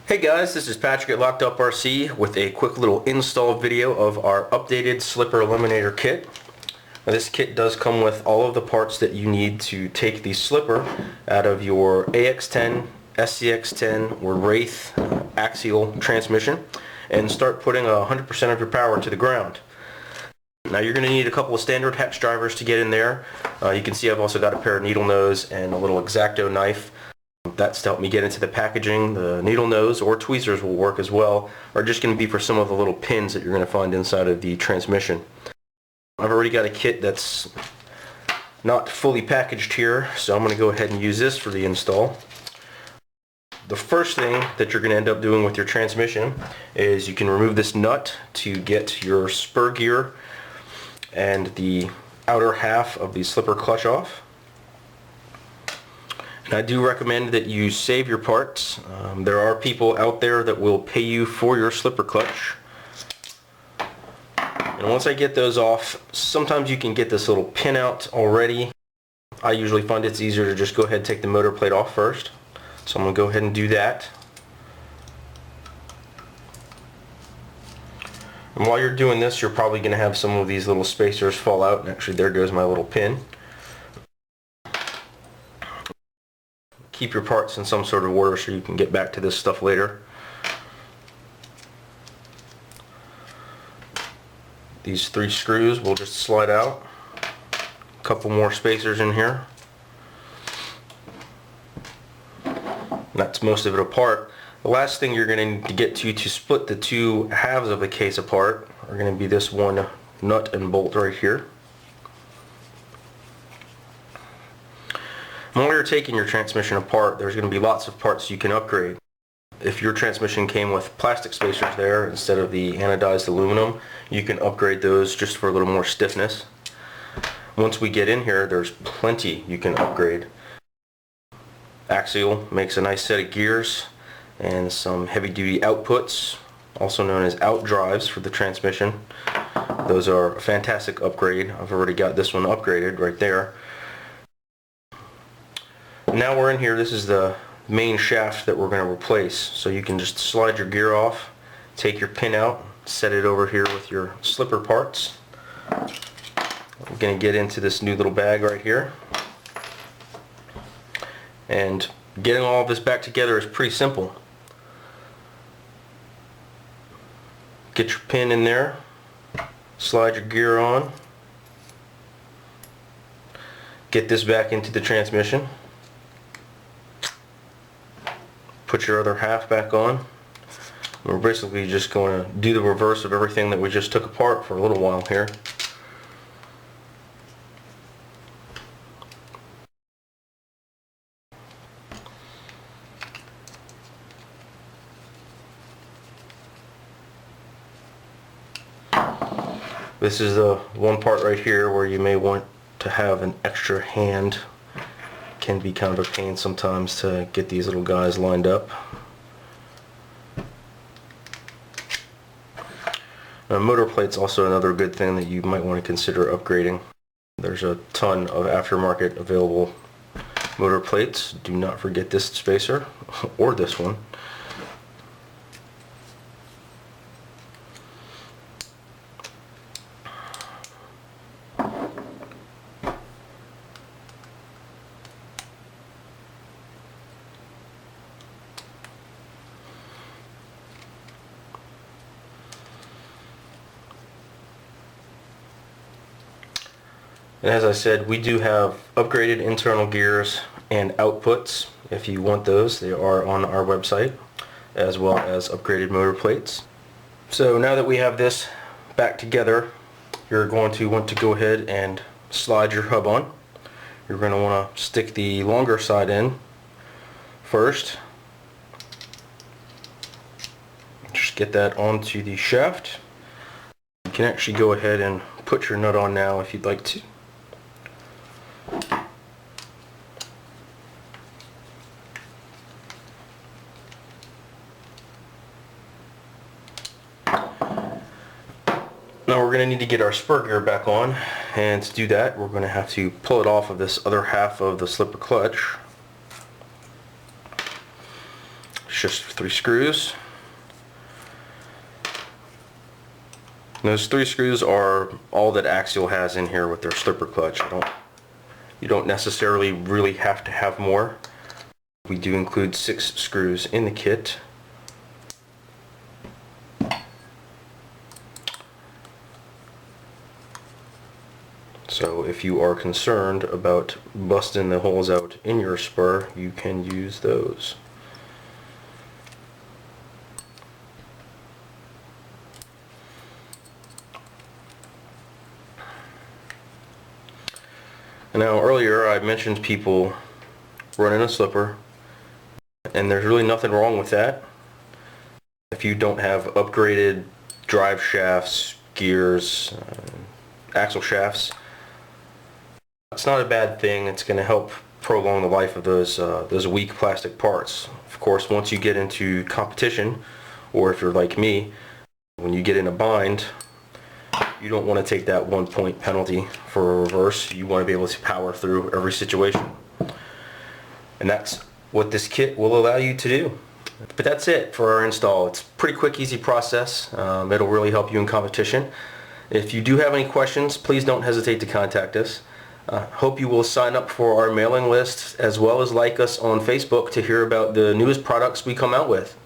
Hey guys, this is Patrick at Locked Up RC with a quick little install video of our updated slipper eliminator kit. Now, this kit does come with all of the parts that you need to take the slipper out of your AX10 SCX10 or Wraith axial transmission and start putting 100% of your power to the ground. Now you're going to need a couple of standard hex drivers to get in there. You can see I've also got a pair of needle nose and a little X-Acto knife. That's to help me get into the packaging. The needle nose or tweezers will work as well, are just going to be for some of the little pins that you're going to find inside of the transmission. I've already got a kit that's not fully packaged here, so I'm going to go ahead and use this for the install. The first thing that you're going to end up doing with your transmission is you can remove this nut to get your spur gear and the outer half of the slipper clutch off. And I do recommend that you save your parts. There are people out there that will pay you for your slipper clutch. And once I get those off, sometimes you can get this little pin out already. I usually find it's easier to just go ahead and take the motor plate off first. So I'm going to go ahead and do that. And while you're doing this, you're probably going to have some of these little spacers fall out. And actually, there goes my little pin. Keep your parts in some sort of order so you can get back to this stuff later. These 3 screws will just slide out. A couple more spacers in here. That's most of it apart. The last thing you're going to need to get to split the 2 halves of the case apart are going to be this one nut and bolt right here. While you're taking your transmission apart, there's going to be lots of parts you can upgrade. If your transmission came with plastic spacers there instead of the anodized aluminum, you can upgrade those just for a little more stiffness. Once we get in here, there's plenty you can upgrade. Axial makes a nice set of gears and some heavy-duty outputs, also known as out drives for the transmission. Those are a fantastic upgrade. I've already got this one upgraded right there. Now we're in here. This is the main shaft that we're going to replace. So you can just slide your gear off, take your pin out, set it over here with your slipper parts. We're going to get into this new little bag right here. And getting all of this back together is pretty simple. Get your pin in there, slide your gear on, get this back into the transmission. Put your other half back on. We're basically just going to do the reverse of everything that we just took apart for a little while here. This is the one part right here where you may want to have an extra hand. Can be kind of a pain sometimes to get these little guys lined up. Motor plate's also another good thing that you might want to consider upgrading. There's a ton of aftermarket available motor plates. Do not forget this spacer or this one. And as I said, we do have upgraded internal gears and outputs. If you want those, they are on our website, as well as upgraded motor plates. So now that we have this back together, you're going to want to go ahead and slide your hub on. You're going to want to stick the longer side in first. Just get that onto the shaft. You can actually go ahead and put your nut on now if you'd like to. Now we're going to need to get our spur gear back on, and to do that we're going to have to pull it off of this other half of the slipper clutch. It's just 3 screws. And those 3 screws are all that Axial has in here with their slipper clutch. You don't necessarily really have to have more. We do include 6 screws in the kit. So if you are concerned about busting the holes out in your spur, you can use those. Now earlier I mentioned people running a slipper, and there's really nothing wrong with that. If you don't have upgraded drive shafts, gears, axle shafts, it's not a bad thing. It's going to help prolong the life of those weak plastic parts. Of course, once you get into competition, or if you're like me, when you get in a bind, you don't want to take that 1-point penalty for a reverse. You want to be able to power through every situation. And that's what this kit will allow you to do. But that's it for our install. It's a pretty quick, easy process. It'll really help you in competition. If you do have any questions, please don't hesitate to contact us. Hope you will sign up for our mailing list, as well as like us on Facebook to hear about the newest products we come out with.